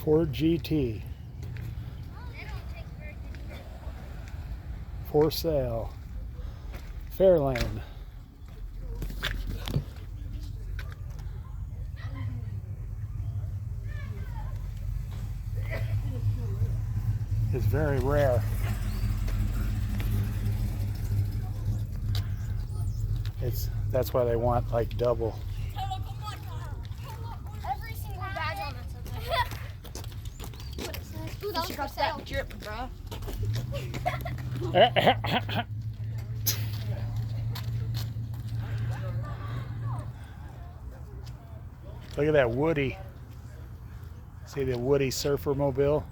Ford GT. For sale. Fairlane. It's very rare. That's why they want like double. Every single badge on it says. Ooh, that was for sale. Drip, bro. Look at that Woody. See the Woody surfer mobile?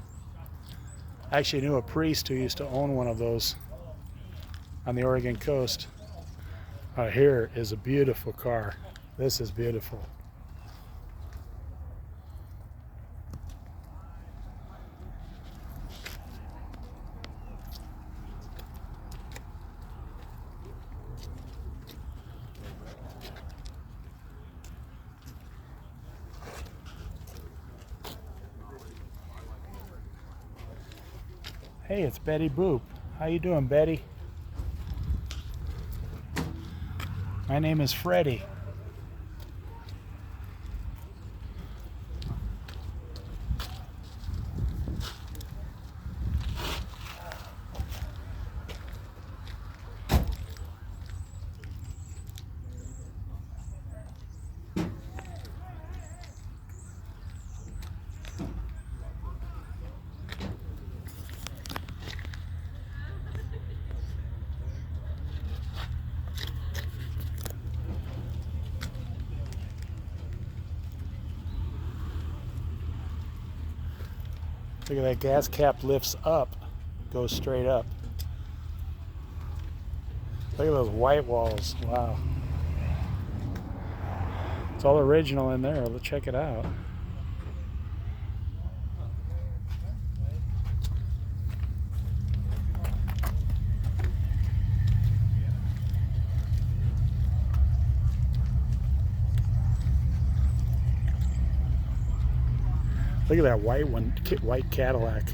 I actually knew a priest who used to own one of those on the Oregon coast. Here is a beautiful car. This is beautiful. Hey, it's Betty Boop. How you doing, Betty? My name is Freddie. Look at that gas cap lifts up, goes straight up. Look at those white walls, wow. It's all original in there, let's check it out. Look at that white one, white Cadillac.